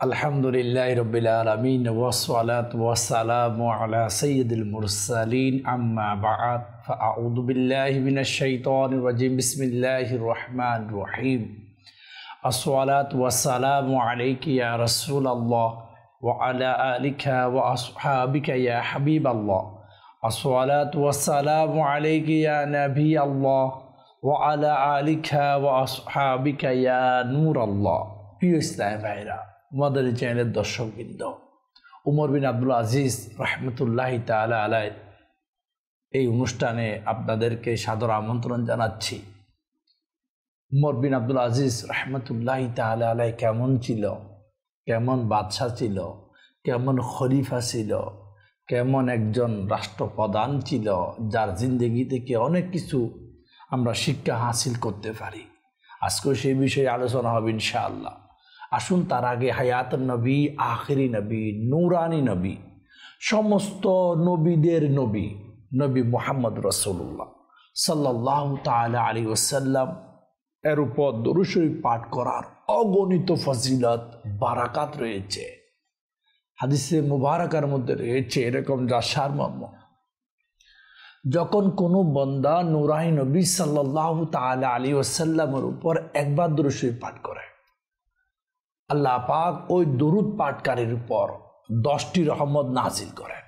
আলহামদুলিল্লাহি রাব্বিল আলামিন ওয়াসসালাতু ওয়াসসালামু আলা সাইয়্যিদিল মুরসালিন আম্মা বা'দ ফাআউযু বিল্লাহি মিনাশ শাইতানির রাজিম বিসমিল্লাহির রহমানির রহিম আসসালাতু ওয়াসসালামু আলাইকা ইয়া রাসূলাল্লাহ ওয়া আলা আলিকা ওয়া আসহাবিকা ইয়া হাবিবাল্লাহ আসসালাতু ওয়াসসালামু আলাইকা ইয়া নাবিয়াল্লাহ ওয়া আলা আলিকা ওয়া আসহাবিকা ইয়া নূরাল্লাহ। প্রিয় ইসলামী ভাইরা, মাদানী চ্যানেলের দর্শকবৃন্দ, উমর বিন আব্দুল আজিজ রহমতুল্লাহি তাআলা আলাইহি এই অনুষ্ঠানে আপনাদেরকে সাদর আমন্ত্রণ জানাচ্ছি। উমর বিন আব্দুল আজিজ রহমতুল্লাহি তাআলা আলাইহি কেমন ছিল, কেমন বাদশাহ ছিল, কেমন খলিফা ছিল, কেমন একজন রাষ্ট্রপ্রধান ছিল, যার জিন্দেগি থেকে অনেক কিছু আমরা শিক্ষা হাসিল করতে পারি। আজকে সেই বিষয়ে আলোচনা হবে ইনশাআল্লাহ। আসুন তার আগে হায়াতুন নবী, আখিরি নবী, নূরানি নবী, সমস্ত নবীদের নবী নবী মুহাম্মদ রাসূলুল্লাহ সাল্লাল্লাহু তাআলা আলাইহি ওয়াসাল্লাম এর উপর দরুদ শরীফ পাঠ করার অগণিত ফজিলত বারাকাত রয়েছে। হাদিসে মুবারাকার মধ্যে রয়েছে এরকম যা সারমর্ম, যখন কোনো বান্দা নূরানি নবী সাল্লাল্লাহু তাআলা আলাইহি ওয়াসাল্লামের উপর একবার দরুদ শরীফ পাঠ করে, আল্লাহ পাক ওই দরুদ পাঠকারীর উপর 10টি রহমত নাজিল করেন,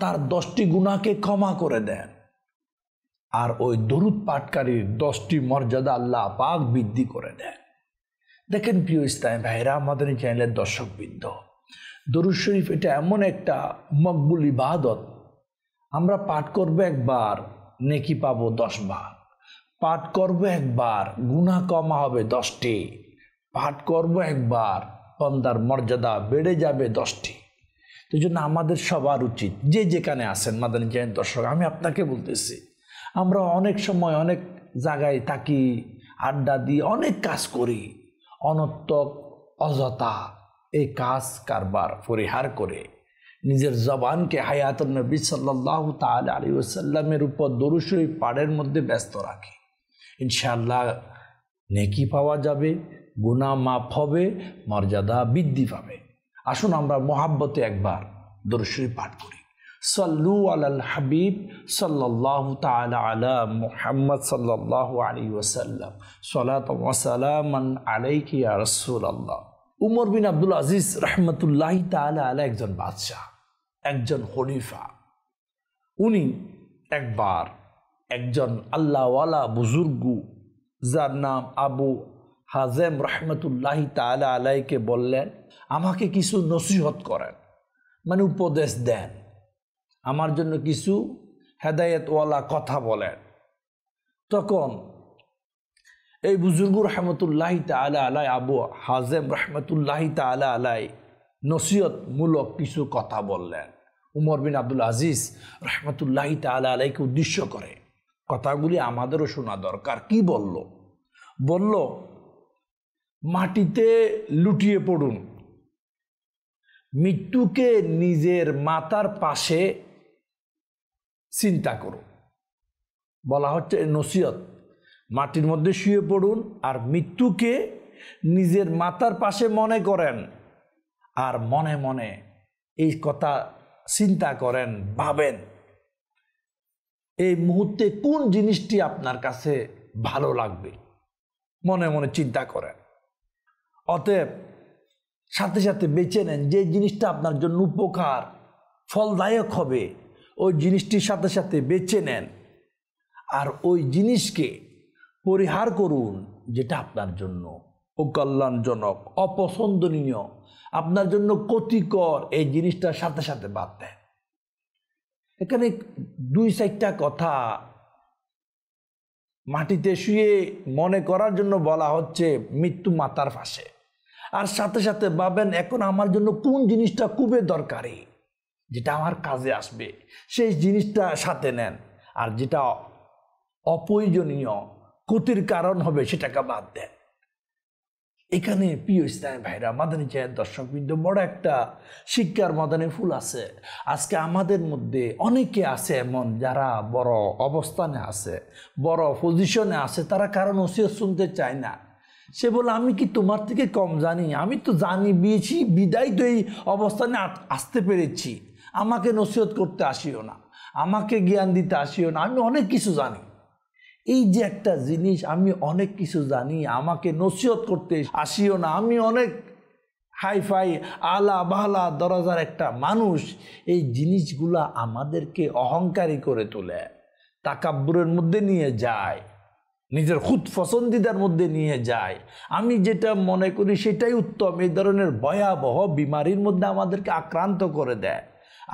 তার 10টি গুনাহকে ক্ষমা করে দেন, আর ওই দরুদ পাঠকারীর 10টি মর্যাদা আল্লাহ পাক বৃদ্ধি করে দেন। দেখেন প্রিয় ইসলামী ভাইরা, মাদানী চ্যানেলের দর্শকবৃন্দ, দরুদ শরীফ এটা এমন একটা মকবুল ইবাদত, আমরা পাঠ করবো একবার নেকি পাবো 10 বার, পাঠ করবো একবার গুনাহ ক্ষমা হবে 10টি, পাঠ করবো একবার বান্দার মর্যাদা বেড়ে যাবে 10টি। তো জন্য আমাদের সবার উচিত, যে যেখানে আছেন মাদানী চ্যানেল দর্শক, আমি আপনাকে বলতেছি, আমরা অনেক সময় অনেক জায়গায় থাকি, আড্ডা দিই, অনেক কাজ করি, অনর্থক অযথা এই কাজ কারবার পরিহার করে নিজের জবানকে হায়াতুন নবী সাল্লাল্লাহু তাআলা আলাইহি ওয়াসাল্লামের উপর দরুদ শরীফ পাঠের মধ্যে ব্যস্ত রাখি, ইনশাআল্লাহ নেকি পাওয়া যাবে, গুনাহ মাফ হবে, মর্যাদা বৃদ্ধি পাবে। আসুন আমরা মোহাব্বতে একবার দরুদ শরীফ পাঠ করি। সাল্লু আলাল হাবিব সাল্লাল্লাহু তাআলা আলা মুহাম্মদ সাল্লাল্লাহু আলাইহি ওয়াসাল্লাম সালাতু ওয়া সালামান আলাইকা ইয়া রাসূলুল্লাহ। উমর বিন আব্দুল আজিজ রহমতুল্লাহি তাআলা আলাইহি একজন বাদশাহ, একজন খলিফা। উনি একবার একজন আল্লাহওয়ালা বুজুর্গ, যার নাম আবু হাজেম রহমতুল্লাহি তাআলা আলাইহিকে বললেন, আমাকে কিছু নসিহত করেন, মানে উপদেশ দেন, আমার জন্য কিছু হেদায়েতওয়ালা কথা বলেন। তখন এই বুজুর্গ রহমতুল্লাহি তাআলা আলাইহি, আবু হাজেম রহমতুল্লাহি তাআলা আলাইহি নসিহতমূলক কিছু কথা বললেন উমর বিন আব্দুল আজিজ রহমতুল্লাহি তাআলা আলাইহিকে উদ্দেশ্য করে। কথাগুলি আমাদেরও শোনা দরকার। কি বলল? বলল, মাটিতে লুটিয়ে পড়ুন, মৃত্যুকে নিজের মাথার পাশে চিন্তা করুন। বলা হচ্ছে নসিহত, মাটির মধ্যে শুয়ে পড়ুন আর মৃত্যুকে নিজের মাথার পাশে মনে করেন, আর মনে মনে এই কথা চিন্তা করেন, ভাবেন এই মুহূর্তে কোন জিনিসটি আপনার কাছে ভালো লাগবে, মনে মনে চিন্তা করেন। অতএব সাথে সাথে বেছে নেন যে জিনিসটা আপনার জন্য উপকার ফলদায়ক হবে, ওই জিনিসটির সাথে সাথে বেছে নেন, আর ওই জিনিসকে পরিহার করুন যেটা আপনার জন্য অকল্যাণজনক, অপছন্দনীয়, আপনার জন্য ক্ষতিকর, এই জিনিসটার সাথে সাথে বাদ দেন। এখানে 2-4টা কথা মাটিতে শুয়ে মনে করার জন্য বলা হচ্ছে, মৃত্যু মাথার পাশে, আর সাথে সাথে ভাবেন এখন আমার জন্য কোন জিনিসটা খুবই দরকারি, যেটা আমার কাজে আসবে, সেই জিনিসটা সাথে নেন, আর যেটা অপ্রয়োজনীয় ক্ষতির কারণ হবে সেটাকে বাদ দেন। এখানে প্রিয় ইসলামী ভাইরা, মাদানী চ্যানেল দর্শকবৃন্দ, বড় একটা শিক্ষার মাদানী ফুল আছে। আজকে আমাদের মধ্যে অনেকে আছে এমন, যারা বড় অবস্থানে আছে, বড় পজিশনে আছে, তারা কারো নসিহত শুনতে চায় না, সে বলে আমি কি তোমার থেকে কম জানি? আমি তো জানি বিয়েছি, বিদায় তো এই অবস্থানে আসতে পেরেছি। আমাকে নসিহত করতে আসিও না, আমাকে জ্ঞান দিতে আসিও না, আমি অনেক কিছু জানি। এই যে একটা জিনিস, আমি অনেক কিছু জানি, আমাকে নসিহত করতে আসিও না, আমি অনেক হাইফাই আলা বালা দরজার একটা মানুষ, এই জিনিসগুলা আমাদেরকে অহংকারী করে তোলে, তাকাব্বুরের মধ্যে নিয়ে যায়, নিজের খুদ পছন্দিদার মধ্যে নিয়ে যায়। আমি যেটা মনে করি সেটাই উত্তম, এই ধরনের ভয়াবহ বিমারির মধ্যে আমাদেরকে আক্রান্ত করে দেয়।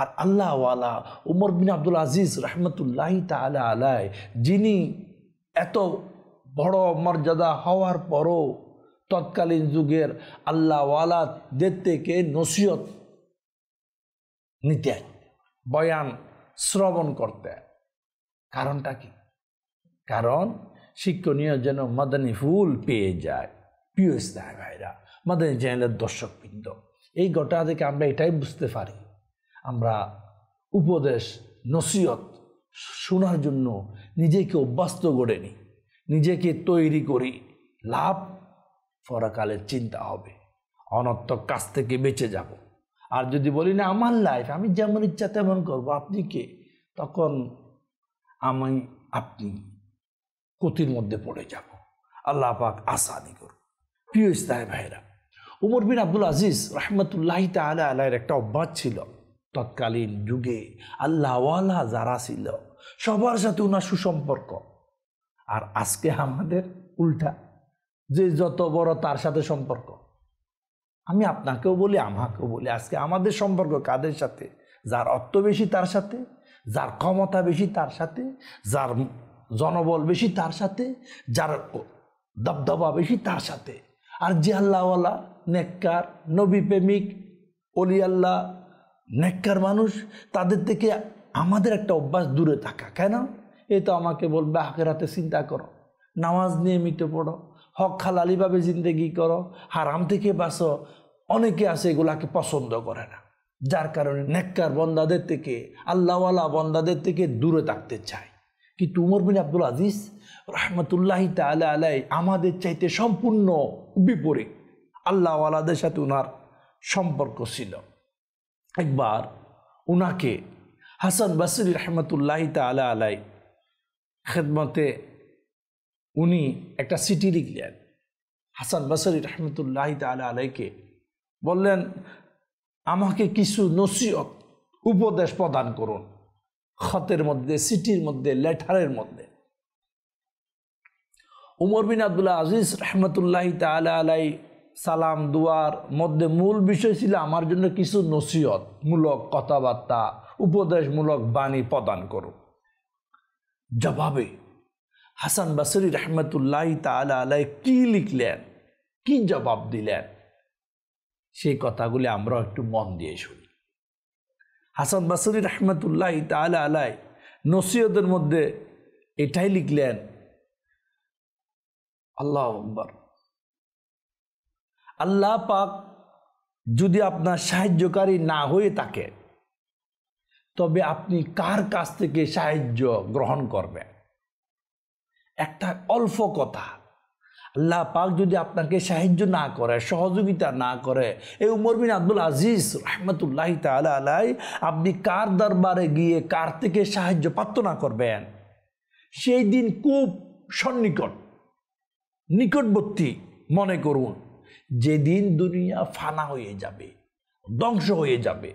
আর আল্লাহওয়ালা উমর বিন আব্দুল আজিজ রহমতুল্লাহি তাআলা আলাইহি, যিনি এত বড় মর্যাদা হওয়ার পরও তৎকালীন যুগের আল্লাহওয়ালাদের থেকে নসিহত নিতেন, বয়ান শ্রবণ করতেন। কারণটা কি? কারণ শিক্ষণীয় যেন মাদানী ফুল পেয়ে যায়। প্রিয় ইসলামী ভাইরা, মাদানী চ্যানেলের দর্শকবৃন্দ, এই ঘটনা থেকে আমরা এটাই বুঝতে পারি, আমরা উপদেশ নসিহত শোনার জন্য নিজেকে অভ্যস্ত করে নিই, নিজেকে তৈরি করি। লাভ পরকালের চিন্তা হবে, অনর্থক কাজ থেকে বেঁচে যাব। আর যদি বলি না আমার লাইফ, আমি যেমন ইচ্ছা তেমন করবো, আপনি কে? তখন আপনি ক্ষতির মধ্যে পড়ে যাব। আল্লাহ পাক আসানি করুন। প্রিয় ইসলামী ভাইরা, উমর বিন আব্দুল আজিজ রহমতুল্লাহি তাআলা আলাইহির একটা অভ্যাস ছিল, তৎকালীন যুগে আল্লাহওয়ালা যারা ছিল সবার সাথে ওনার সুসম্পর্ক। আর আজকে আমাদের উল্টা, যে যত বড় তার সাথে সম্পর্ক। আমি আপনাকেও বলি, আমাকেও বলি, আজকে আমাদের সম্পর্ক কাদের সাথে? যার অর্থ বেশি তার সাথে, যার ক্ষমতা বেশি তার সাথে, যার জনবল বেশি তার সাথে, যার দবদবা বেশি তার সাথে। আর যে আল্লাহওয়ালা, নেককার, নবী প্রেমিক, অলি আল্লাহ, নেককার মানুষ, তাদের থেকে আমাদের একটা অভ্যাস দূরে থাকা। কেন? এই তো আমাকে বলবে আখিরাতে চিন্তা করো, নামাজ নিয়মিত পড়ো, হক হালালিভাবে জিন্দেগি করো, হারাম থেকে বাঁচো। অনেকে আছে এগুলাকে পছন্দ করে না, যার কারণে নেককার বন্দাদের থেকে, আল্লাহওয়ালা বন্দাদের থেকে দূরে থাকতে চায়। কিন্তু উমর বিন আব্দুল আজিজ রহমতুল্লাহি তাআলা আলাইহি আমাদের চাইতে সম্পূর্ণ বিপরীত। আল্লাহওয়ালাদের সাথে উনার সম্পর্ক ছিল। একবার উনাকে হাসান বসরি রহমতুল্লাহি তাআলা আলাইহি খেদমতে উনি একটা চিঠি লিখলেন। হাসান বসরি রহমতুল্লাহি তাআলা আলাইহিকে বললেন, আমাকে কিছু নসিহত উপদেশ প্রদান করুন, খতের মধ্যে, চিঠির মধ্যে, লেটারের মধ্যে। উমর বিন আব্দুল আজিজ রহমতুল্লাহি তাআলা আলাইহি সালাম দুয়ার মধ্যে মূল বিষয় ছিল আমার জন্য কিছু নসিহত মূলক কথাবার্তা, উপদেশমূলক বাণী প্রদান করুন। জবাবে হাসান বসরি রহমতুল্লাহি তাআলা আলাইহি কি লিখলেন, কি জবাব দিলেন, সেই কথাগুলি আমরা একটু মন দিয়ে শুনি। হাসান বসরি রহমতুল্লাহি তাআলা আলাইহি নসিহতের মধ্যে এটাই লিখলেন, আল্লাহু আকবার, আল্লাহ পাক যদি আপনার সাহায্যকারী না হয়ে থাকে, তবে আপনি কার কাছ থেকে সাহায্য গ্রহণ করবেন? একটা অল্প কথা, আল্লাহ পাক যদি আপনাকে সাহায্য না করে, সহযোগিতা না করে, এই উমর বিন আব্দুল আজিজ রহমতুল্লাহি তাআলা আলাইহি আপনি কার দরবারে গিয়ে কার থেকে সাহায্য প্রার্থনা করবেন? সেই দিন খুব সন্নিকট, নিকটবর্তী মনে করুন, যেদিন দুনিয়া ফানা হয়ে যাবে, ধ্বংস হয়ে যাবে,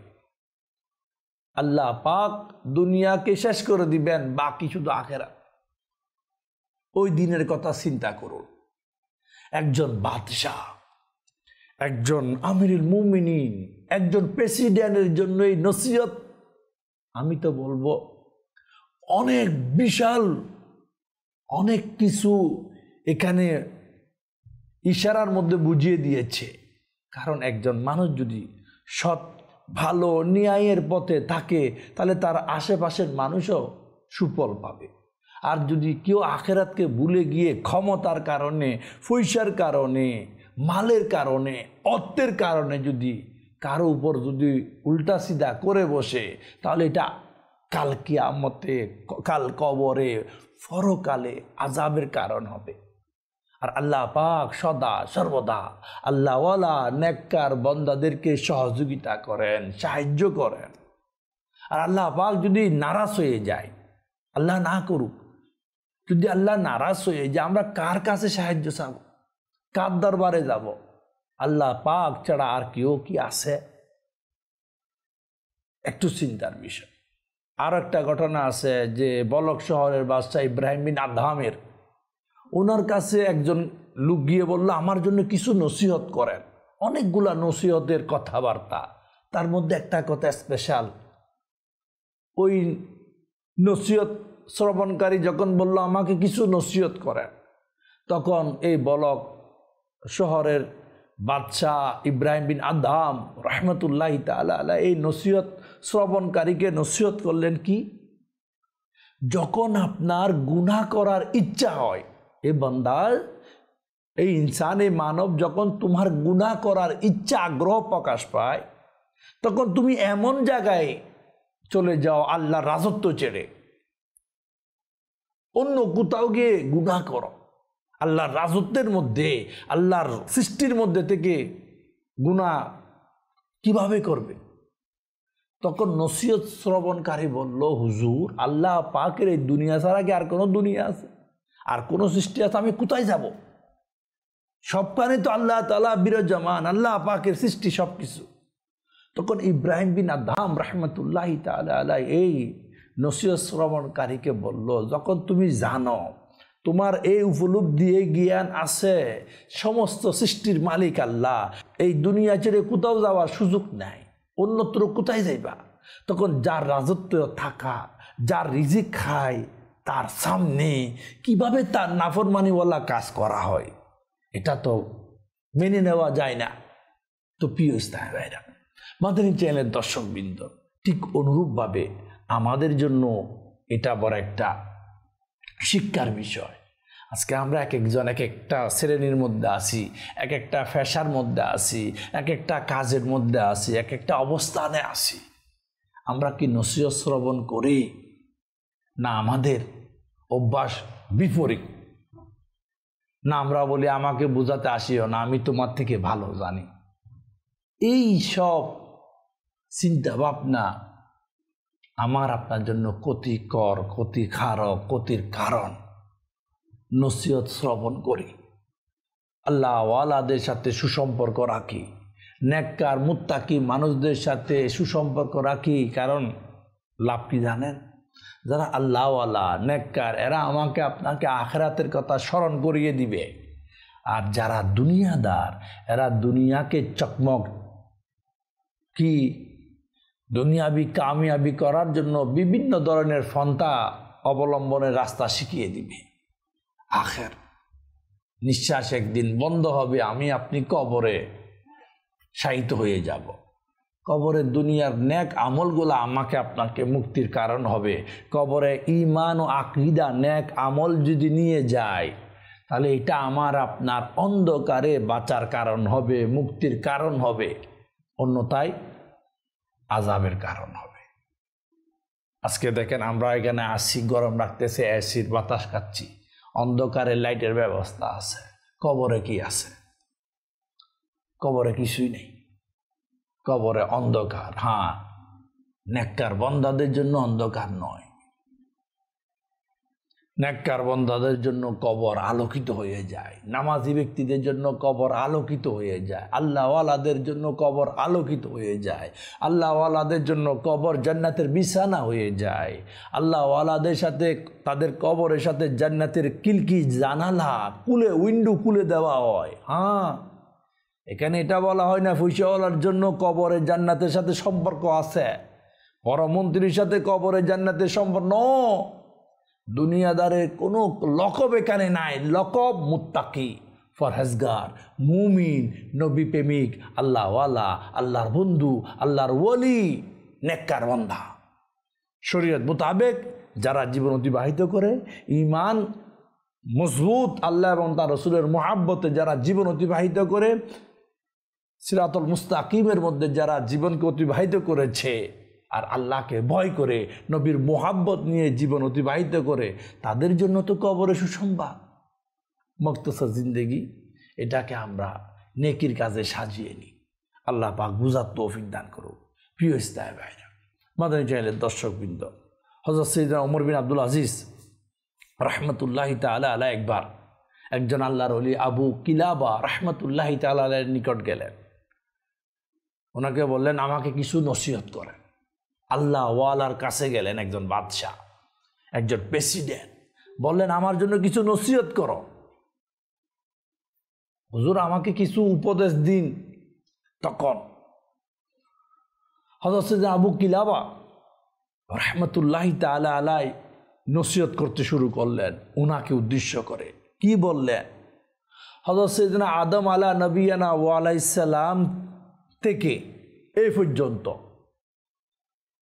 আল্লাহ পাক দুনিয়াকে শেষ করে দিবেন, বাকি শুধু আখিরাত। ওই দিনের কথা চিন্তা করুন। একজন বাদশাহ, একজন আমিরুল মুমিনিন, একজন প্রেসিডেন্টের জন্য এই নসিহত, আমি তো বলবো অনেক বিশাল, অনেক কিছু এখানে ইশারার মধ্যে বুঝিয়ে দিয়েছে। কারণ একজন মানুষ যদি সৎ, ভালো, ন্যায়ের পথে থাকে, তাহলে তার আশেপাশের মানুষও সুফল পাবে। আর যদি কেউ আখিরাতকে ভুলে গিয়ে ক্ষমতার কারণে, পয়সার কারণে, মালের কারণে, অর্থের কারণে যদি কারো উপর যদি উল্টা সিধা করে বসে, তাহলে এটা কাল কিয়ামতে, কাল কবরে, পরকালে আযাবের কারণ হবে। আর আল্লাহ পাক সদা সর্বদা আল্লাহওয়ালা নেককার বান্দাদেরকে সহযোগিতা করেন, সাহায্য করেন। আর আল্লাহ পাক যদি নারাজ হয়ে যায়, আল্লাহ না করুক, যদি আল্লাহ নারাজ হয়ে যায়, আমরা কার কাছে সাহায্য চাব, কার দরবারে যাব? আল্লাহ পাক ছাড়া আর কেউ কি আছে? একটু চিন্তার বিষয়। আর একটা ঘটনা আছে যে বলক শহরের বাদশাহ ইব্রাহিম বিন আদহামের, ওনার কাছে একজন লোক গিয়ে বলল, আমার জন্য কিছু নসিহত করেন। অনেকগুলা নসিহতের কথাবার্তা, তার মধ্যে একটা কথা স্পেশাল। ওই নসিহত শ্রবণকারী যখন বলল আমাকে কিছু নসিহত করেন, তখন এই বলক শহরের বাদশাহ ইব্রাহিম বিন আদহাম রহমতুল্লাহ তাআলা আলাইহি এই নসিহত শ্রবণকারীকে নসিহত করলেন কি, যখন আপনার গুনাহ করার ইচ্ছা হয়, এ বান্দা, এই ইনসান, এই মানব, যখন তোমার গুনাহ করার ইচ্ছা আগ্রহ প্রকাশ পায়, তখন তুমি এমন জায়গায় চলে যাও আল্লাহর রাজত্ব ছেড়ে, অন্য কোথাও গিয়ে গুনাহ করো। আল্লাহর রাজত্বের মধ্যে, আল্লাহর সৃষ্টির মধ্যে থেকে গুনাহ কিভাবে করবে? তখন নসিহত শ্রবণকারী বলল, হুজুর, আল্লাহ পাকের এই দুনিয়া ছাড়া কি আর কোনো দুনিয়া আছে, আর কোনো সৃষ্টি আছে? আমি কোথায় যাব? সবখানে তো আল্লাহ তাআলা বিরাজমান, আল্লাহ পাকের সৃষ্টি সব কিছু। তখন ইব্রাহিম বিন আদহাম রহমতুল্লাহ তাআলা আলাইহি এই নসিহত শ্রবণকারীকে বলল, যখন তুমি জানো তোমার এই উপলব্ধি, এই জ্ঞান আছে, সমস্ত সৃষ্টির মালিক আল্লাহ, এই দুনিয়া ছেড়ে কোথাও যাওয়ার সুযোগ নাই, অন্যত্র কোথায় যাইবা? তখন যার রাজত্ব থাকা, যার রিজিক খায়, তার সামনে কিভাবে তার নাফরমানিওয়ালা কাজ করা হয়, এটা তো মেনে নেওয়া যায় না। তো প্রিয় ইসলামী ভাইরা, মাদানী চ্যানেলের দর্শকবৃন্দ, ঠিক অনুরূপভাবে আমাদের জন্য এটা বড় একটা শিক্ষার বিষয়। আজকে আমরা এক একজন এক একটা শ্রেণীর মধ্যে আছি, এক একটা পেশার মধ্যে আছি, এক একটা কাজের মধ্যে আছি, এক একটা অবস্থানে আছি। আমরা কি নসিহত শ্রবণ করি, না আমাদের অভ্যাস বিপরীত? না আমরা বলি আমাকে বোঝাতে আসিও না, আমি তোমার থেকে ভালো জানি। এই সব চিন্তা ভাবনা আমার আপনার জন্য ক্ষতিকর, ক্ষতিকারক, ক্ষতির কারণ। নসিহত শ্রবণ করি, আল্লাহ ওয়ালাদের সাথে সুসম্পর্ক রাখি, নেককার মুত্তাকি মানুষদের সাথে সুসম্পর্ক রাখি। কারণ লাভ কি জানেন? যারা আল্লাহ ওয়ালা, নেককার, এরা আমাকে আপনাকে আখিরাতের কথা স্মরণ করিয়ে দিবে। আর যারা দুনিয়াদার, এরা দুনিয়াকে চকমক কি দুনিয়াবি কামিয়াবি করার জন্য বিভিন্ন ধরনের পন্থা অবলম্বনের রাস্তা শিখিয়ে দিবে। আখের নিঃশ্বাস একদিন বন্ধ হবে, আমি আপনি কবরে শায়িত হয়ে যাব। কবরে দুনিয়ার নেক আমলগুলো আমাকে আপনাকে মুক্তির কারণ হবে। কবরে ঈমান ও আকীদা, নেক আমল যদি নিয়ে যায়, তাহলে এটা আমার আপনার অন্ধকারে বাঁচার কারণ হবে, মুক্তির কারণ হবে, অন্যথায় আযাবের কারণ হবে। আজকে দেখেন আমরা এখানে আসি, গরম লাগতেছে, এসির বাতাস খাচ্ছি, অন্ধকারে লাইটের ব্যবস্থা আছে। কবরে কি আছে? কবরে কিছুই নেই, কবরে অন্ধকার। হ্যাঁ, নেককার বান্দাদের জন্য অন্ধকার নয়, নেককার বান্দাদের জন্য কবর আলোকিত হয়ে যায়, নামাজি ব্যক্তিদের জন্য কবর আলোকিত হয়ে যায়, আল্লাহ ওয়ালাদের জন্য কবর আলোকিত হয়ে যায়, আল্লাহ ওয়ালাদের জন্য কবর জান্নাতের বিছানা হয়ে যায়। আল্লাহ ওয়ালাদের সাথে, তাদের কবরের সাথে জান্নাতের কিলকি জানালা খুলে, উইন্ডো খুলে দেওয়া হয়। হ্যাঁ, এখানে এটা বলা হয় না পয়সাওয়ালার জন্য কবরে জান্নাতের সাথে সম্পর্ক আছে, পরমন্ত্রীর সাথে কবরে জান্নাতের সম্পর্ক। দুনিয়াদারের কোনো লকব এখানে নাই। লকব মুত্তাকি, ফরহেজগার, মুমিন, নবী প্রেমিক, আল্লাহওয়ালা, আল্লাহর বন্ধু, আল্লাহর ওলি, নেককার বান্দা। শরীয়ত মোতাবেক যারা জীবন অতিবাহিত করে, ঈমান মজবুত, আল্লাহ এবং তার রাসূলের মুহাব্বতে যারা জীবন অতিবাহিত করে, সিরাতুল মুস্তাকিমের মধ্যে যারা জীবনকে অতিবাহিত করেছে, আর আল্লাহকে ভয় করে, নবীর মোহাব্বত নিয়ে জীবন অতিবাহিত করে, তাদের জন্য তো কবরে সুসংবাদ। মুক্তসর জিন্দেগি, এটাকে আমরা নেকির কাজে সাজিয়ে নিই। আল্লাহ পাক বুঝার তৌফিক দান করুক। প্রিয় ইসলামী ভাইরা, মাদানী চ্যানেলের দর্শকবৃন্দ, হযরত সাইয়েদনা ওমর বিন আব্দুল আজিজ রহমতুল্লাহি তাআলা আলাইহি একবার একজন আল্লাহর ওলি আবু কিলাবা রহমতুল্লাহি তাআলা আলাইহির নিকট গেলেন। ওনাকে বললেন, আমাকে কিছু নসিহত করেন। আল্লাহ ওয়ালার কাছে গেলেন একজন বাদশাহ, একজন প্রেসিডেন্ট, বললেন, আমার জন্য কিছু নসিহত করো। হুজুর, আমাকে কিছু উপদেশ দিন। তখন হযরত সাইয়েদনা আবু কিলাবা রহমতুল্লাহি তাআলা আলাইহি নসিহত করতে শুরু করলেন ওনাকে উদ্দেশ্য করে। কি বললেন? হযরত সাইয়েদনা আদম আলা নবিয়ানা ওয়া আলাইহিস সালাম থেকে এই পর্যন্ত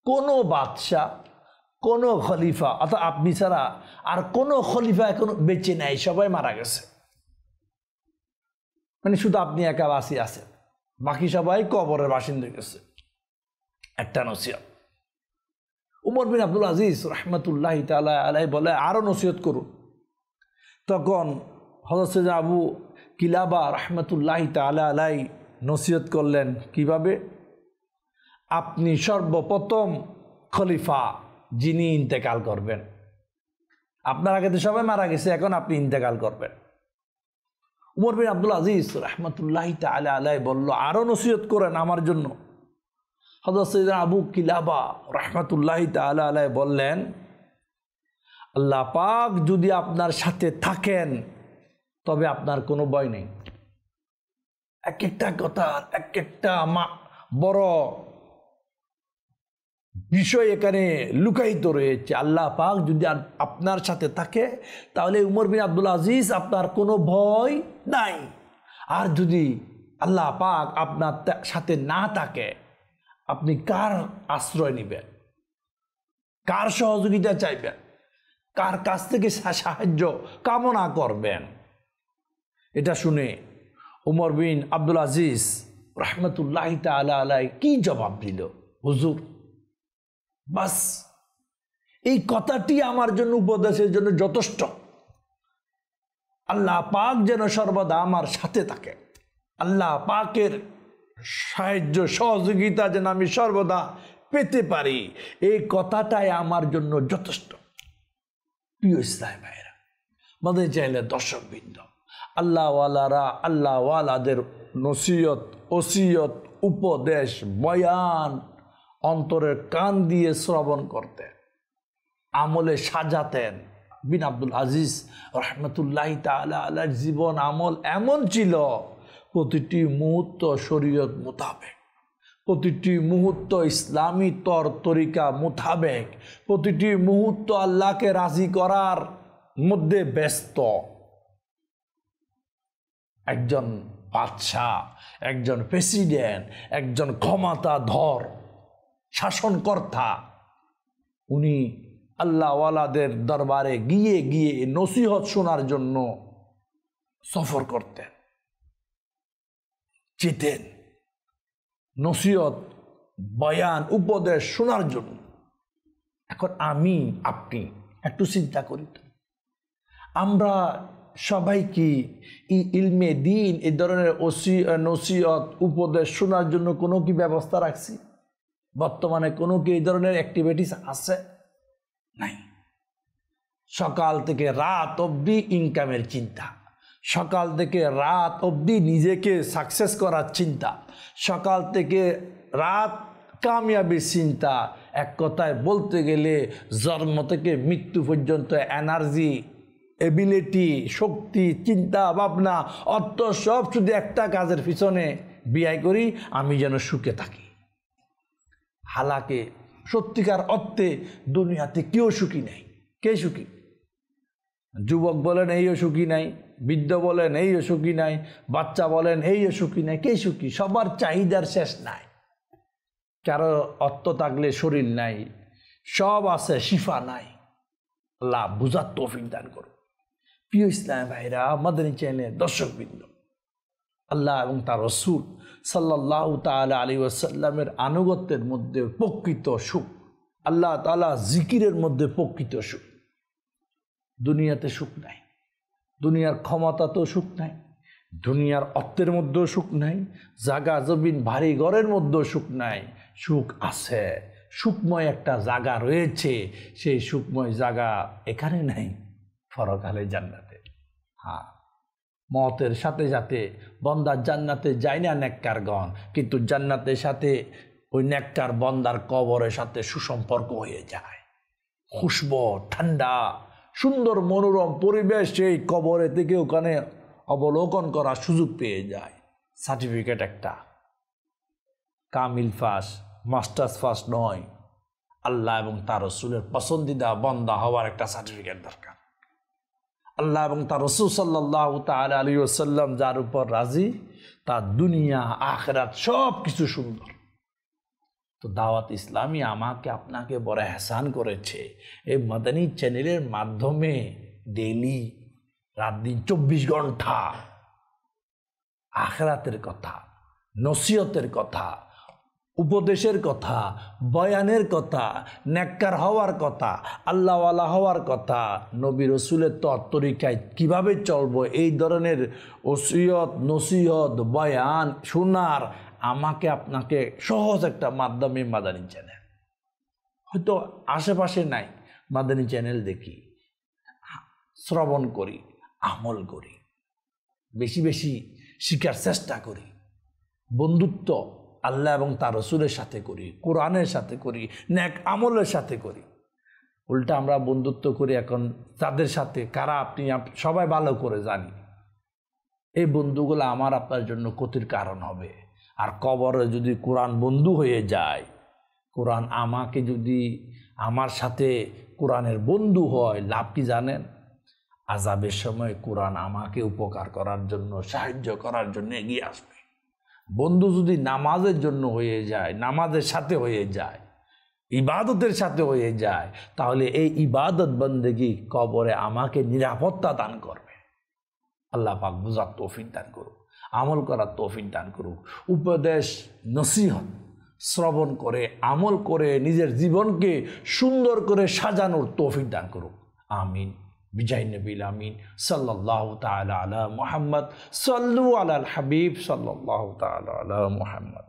কোনো বাদশাহ, কোনো খলিফা, অর্থাৎ আপনি ছাড়া আর কোনো খলিফা এখনো বেঁচে নাই, সবাই মারা গেছে। মানে শুধু আপনি একা বাঁচি আছেন, বাকি সবাই কবরের বাসিন্দা গেছে। একটা নসিহত। উমর বিন আব্দুল আজিজ রহমতুল্লাহি তাআলা আলাইহি বলে, আরো নসিহত করুন। তখন হযরত সাইয়েদনা আবু কিলাবা রহমতুল্লাহি তাআলা আলাইহি নসিহত করলেন, কিভাবে? আপনি সর্বপ্রথম খলিফা যিনি ইন্তেকাল করবেন, আপনার আগে তো সবাই মারা গেছে, এখন আপনি ইন্তেকাল করবেন। উমর বিন আব্দুল আজিজ রহমতুল্লাহি তাআলা আলাইহি বলল, আরো নসিহত করেন আমার জন্য। হযরত সাইয়েদনা আবু কিলাবা রহমতুল্লাহি তাআলা আলাইহি বললেন, আল্লাহ পাক যদি আপনার সাথে থাকেন তবে আপনার কোনো ভয় নেই। এক একটা কথা, এক একটা বড় বিষয় এখানে লুকায়িত রয়েছে। আল্লাহ পাক যদি আপনার সাথে থাকে তাহলে উমর বিন আব্দুল আজিজ আপনার কোনো ভয় নাই। আর যদি আল্লাহ পাক আপনার সাথে না থাকে, আপনি কার আশ্রয় নেবেন? কার সহযোগিতা চাইবেন? কার কাছ থেকে সাহায্য কামনা করবেন? এটা শুনে উমর বিন আব্দুল আজিজ রহমতুল্লাহি তাআলা আলাইহি কি জবাব দিল? হুজুর, বাস এই কথাটি আমার জন্য উপদেশের জন্য যথেষ্ট। আল্লাহ পাক যেন সর্বদা আমার সাথে থাকে, আল্লাহ পাকের সাহায্য সহযোগিতা যেন আমি সর্বদা পেতে পারি, এই কথাটাই আমার জন্য যথেষ্ট। প্রিয় ইসলামী ভাইরা, মাদানী চ্যানেলের দর্শকবৃন্দ, আল্লাহওয়ালারা আল্লাহওয়ালাদের নসিহত, ওসিয়ত, উপদেশ, বয়ান অন্তরের কান দিয়ে শ্রবণ করতেন, আমলে সাজাতেন। বিন আব্দুল আজিজ রহমতুল্লাহি তাআলা আলাইহির জীবন আমল এমন ছিল, প্রতিটি মুহূর্ত শরীয়ত মোতাবেক, প্রতিটি মুহূর্ত ইসলামী তরিকা মোতাবেক, প্রতিটি মুহূর্ত আল্লাহকে রাজি করার মধ্যে ব্যস্ত। একজন বাদশাহ, একজন প্রেসিডেন্ট, একজন ক্ষমতাধর শাসনকর্তা, উনি আল্লাহওয়ালাদের দরবারে গিয়ে গিয়ে নসিহত শোনার জন্য সফর করতেন, যেতেন নসিহত, বয়ান, উপদেশ শোনার জন্য। এখন আমি আপনি একটু চিন্তা করি তো, আমরা সবাই কি ইলমে দ্বীন এই ধরনের নসিহত, উপদেশ শোনার জন্য কোনো কি ব্যবস্থা রাখছি? বর্তমানে কোনো কি এই ধরনের অ্যাক্টিভিটিস আছে? নাই। সকাল থেকে রাত অবধি ইনকামের চিন্তা, সকাল থেকে রাত অবধি নিজেকে সাকসেস করার চিন্তা, সকাল থেকে রাত কামিয়াবির চিন্তা। এক কথায় বলতে গেলে জন্ম থেকে মৃত্যু পর্যন্ত এনার্জি, এবিলিটি, শক্তি, চিন্তা ভাবনা, অর্থ সব শুধু একটা কাজের পিছনে ব্যয় করি, আমি যেন সুখে থাকি। হালাকে সত্যিকার অর্থে দুনিয়াতে কেউ সুখী নাই। কে সুখী? যুবক বলেন এইও সুখী নাই, বৃদ্ধ বলেন এইও সুখী নাই, বাচ্চা বলেন এইও সুখী নাই। কে সুখী? সবার চাহিদার শেষ নাই। কারো অর্থ থাকলে শরীর নাই, সব আছে শিফা নাই। আল্লাহ বুঝার তৌফিক দান করুন। প্রিয় ইসলামী ভাইরা, মাদানী চ্যানেলের দর্শকবৃন্দ, আল্লাহ এবং তার রাসূল সাল্লাল্লাহু তাআলা আলাইহি ওয়াসাল্লামের আনুগত্যের মধ্যে প্রকৃত সুখ, আল্লাহ তাআলা জিকিরের মধ্যে প্রকৃত সুখ। দুনিয়াতে সুখ নাই, দুনিয়ার ক্ষমতা তো সুখ নাই, দুনিয়ার অর্থের মধ্যেও সুখ নাই, জাগা জমিন ভারী ঘরের মধ্যেও সুখ নাই। সুখ আছে, সুখময় একটা জায়গা রয়েছে, সেই সুখময় জায়গা এখানে নাই, পরকালে জান্নাতে। হ্যাঁ, মতের সাথে সাথে বন্দার জান্নাতে যায় না নেককারগণ, কিন্তু জান্নাতের সাথে ওই নেককার বন্দার কবরের সাথে সুসম্পর্ক হয়ে যায়। খুশবু, ঠান্ডা, সুন্দর মনোরম পরিবেশ সেই কবরে থেকে ওখানে অবলোকন করার সুযোগ পেয়ে যায়। সার্টিফিকেট একটা, কামিল ফার্স্ট, মাস্টার্স ফার্স্ট নয়, আল্লাহ এবং তার রসুলের পছন্দিদা বন্দা হওয়ার একটা সার্টিফিকেট দরকার। আল্লাহ এবং তার রসুল সাল্লাল্লাহু তাআলা আলাইহি ওয়াসাল্লাম যার উপর রাজি, তার দুনিয়া আখিরাত সব কিছু সুন্দর। তো দাওয়াত ইসলামী আমাকে আপনাকে বড় এহসান করেছে, এই মাদানী চ্যানেলের মাধ্যমে ডেইলি রাত দিন 24 ঘন্টা আখিরাতের কথা, নসিহতের কথা, উপদেশের কথা, বয়ানের কথা, নেককার হওয়ার কথা, আল্লাহওয়ালা হওয়ার কথা, নবী রসুলের তরিকায় কীভাবে চলবো, এই ধরনের ওসিয়ত, নসিহত, বয়ান শোনার আমাকে আপনাকে সহজ একটা মাধ্যমে মাদানী চ্যানেল। হয়তো আশেপাশে নাই, মাদানী চ্যানেল দেখি, শ্রবণ করি, আমল করি, বেশি বেশি শিখার চেষ্টা করি, বন্ধুত্ব আল্লাহ এবং তার রসুলের সাথে করি, কোরআনের সাথে করি, নেক আমলের সাথে করি। উল্টা আমরা বন্ধুত্ব করি এখন তাদের সাথে, কারা আপনি সবাই ভালো করে জানি। এই বন্ধুগুলো আমার আপনার জন্য ক্ষতির কারণ হবে। আর কবরে যদি কোরআন বন্ধু হয়ে যায়, কোরআন আমাকে যদি আমার সাথে কোরআনের বন্ধু হয়, লাভ কি জানেন? আযাবের সময় কোরআন আমাকে উপকার করার জন্য, সাহায্য করার জন্য এগিয়ে আসবে। বন্ধু যদি নামাজের জন্য হয়ে যায়, নামাজের সাথে হয়ে যায়, ইবাদতের সাথে হয়ে যায়, তাহলে এই ইবাদত বন্দেগী কবরে আমাকে নিরাপত্তা দান করবে। আল্লাহ পাক বুঝার তৌফিক দান করুক, আমল করার তৌফিক দান করুক। উপদেশ নসিহত শ্রবণ করে আমল করে নিজের জীবনকে সুন্দর করে সাজানোর তৌফিক দান করুক। আমিন। বিজয় নবীল আমিন সাল্লাল্লাহু তাআলা আলা মুহাম্মদ। সাল্লু আলাল হাবিব সাল্লাল্লাহু তাআলা আলা মুহাম্মদ।